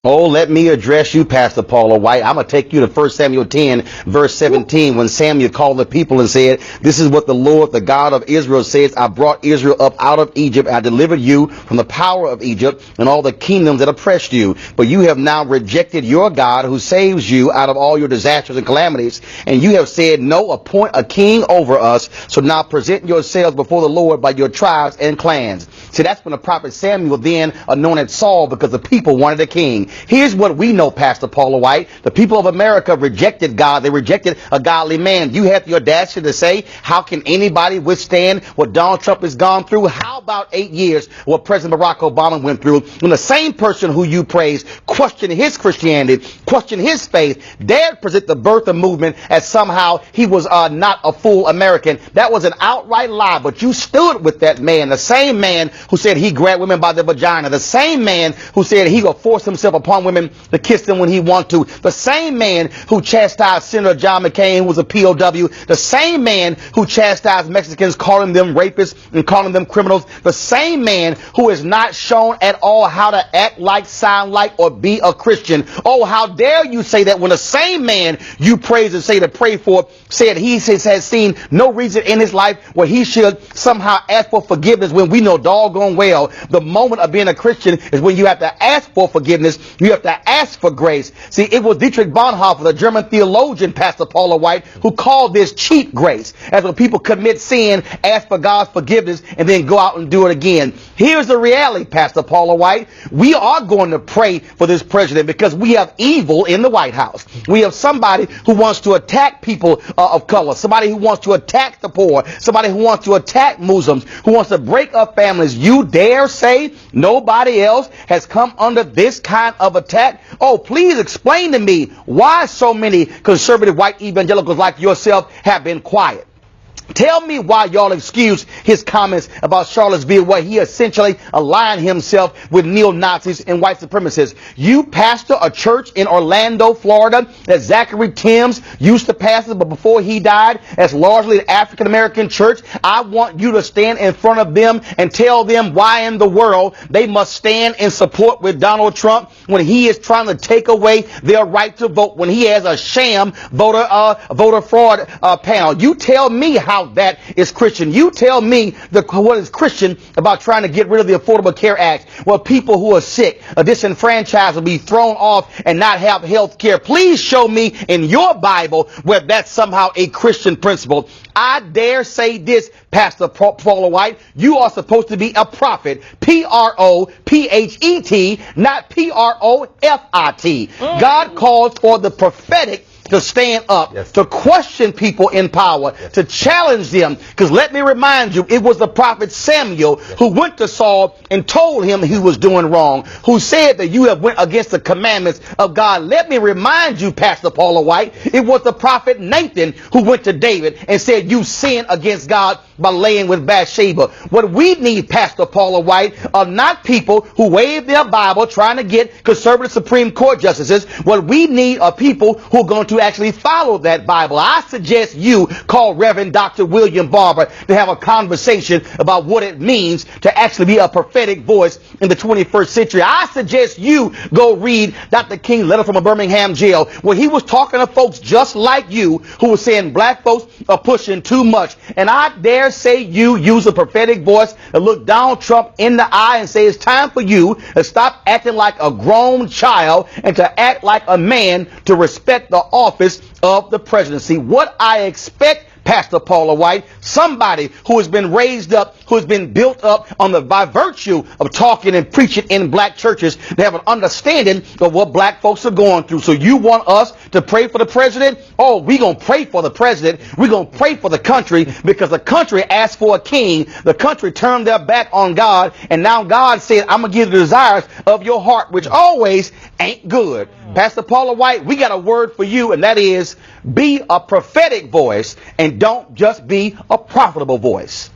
Oh, let me address you, Pastor Paula White. I'm going to take you to 1 Samuel 10, verse 17, when Samuel called the people and said, this is what the Lord, the God of Israel says, I brought Israel up out of Egypt. I delivered you from the power of Egypt and all the kingdoms that oppressed you. But you have now rejected your God who saves you out of all your disasters and calamities. And you have said, no, appoint a king over us. So now present yourselves before the Lord by your tribes and clans. See, that's when the prophet Samuel then anointed Saul, because the people wanted a king. Here's what we know, Pastor Paula White. The people of America rejected God. They rejected a godly man. You have the audacity to say, how can anybody withstand what Donald Trump has gone through? How about 8 years what President Barack Obama went through, when the same person who you praise questioned his Christianity, questioned his faith, dared present the birther movement as somehow he was not a full American? That was an outright lie, but you stood with that man, the same man who said he grabbed women by the vagina, the same man who said he would force himself upon women to kiss them when he wanted to, the same man who chastised Senator John McCain, who was a POW, the same man who chastised Mexicans, calling them rapists and calling them criminals, the same man who is not shown at all how to act like, sound like, or be a Christian. Oh, how dare you say that, when the same man you praise and say to pray for said he has seen no reason in his life where he should somehow ask for forgiveness, when we know doggone well the moment of being a Christian is when you have to ask for forgiveness, you have to ask for grace. See, it was Dietrich Bonhoeffer, the German theologian, Pastor Paula White, who called this cheap grace, as when people commit sin, ask for God's forgiveness, and then go out and do it again. Here's the reality, Pastor Paula White. We are going to pray for this president, because we have evil in the White House. We have somebody who wants to attack people of color, somebody who wants to attack the poor, somebody who wants to attack Muslims, who wants to break up families. You dare say nobody else has come under this kind of attack? Oh, please explain to me why so many conservative white evangelicals like yourself have been quiet. Tell me why y'all excuse his comments about Charlottesville, where he essentially aligned himself with neo-Nazis and white supremacists. You pastor a church in Orlando, Florida, that Zachary Timms used to pastor, but before he died, as largely an African-American church. I want you to stand in front of them and tell them why in the world they must stand in support with Donald Trump when he is trying to take away their right to vote, when he has a sham voter fraud panel. You tell me how that is Christian. You tell me what is Christian about trying to get rid of the Affordable Care Act, where people who are sick, disenfranchised, will be thrown off and not have health care. Please show me in your Bible where that's somehow a Christian principle. I dare say this, Pastor Paula White, you are supposed to be a prophet. Prophet, not profit. God calls for the prophetic to stand up, yes, to question people in power, yes, to challenge them. Because let me remind you, it was the prophet Samuel, yes, who went to Saul and told him he was doing wrong, who said that you have went against the commandments of God. Let me remind you, Pastor Paula White, it was the prophet Nathan who went to David and said, you sinned against God by laying with Bathsheba. What we need, Pastor Paula White, are not people who wave their Bible trying to get conservative Supreme Court justices. What we need are people who are going to actually follow that Bible. I suggest you call Reverend Dr. William Barber to have a conversation about what it means to actually be a prophetic voice in the 21st century. I suggest you go read Dr. King's letter from a Birmingham jail, where he was talking to folks just like you who were saying black folks are pushing too much. And I dare say you use a prophetic voice to look Donald Trump in the eye and say it's time for you to stop acting like a grown child and to act like a man, to respect the office of the presidency. What I expect, Pastor Paula White, somebody who has been raised up, who has been built up by virtue of talking and preaching in black churches, to have an understanding of what black folks are going through. So you want us to pray for the president? Oh, we're going to pray for the president. We're going to pray for the country, because the country asked for a king. The country turned their back on God, and now God said, I'm going to give you the desires of your heart, which always ain't good. Pastor Paula White, we got a word for you, and that is, be a prophetic voice and don't just be a profitable voice.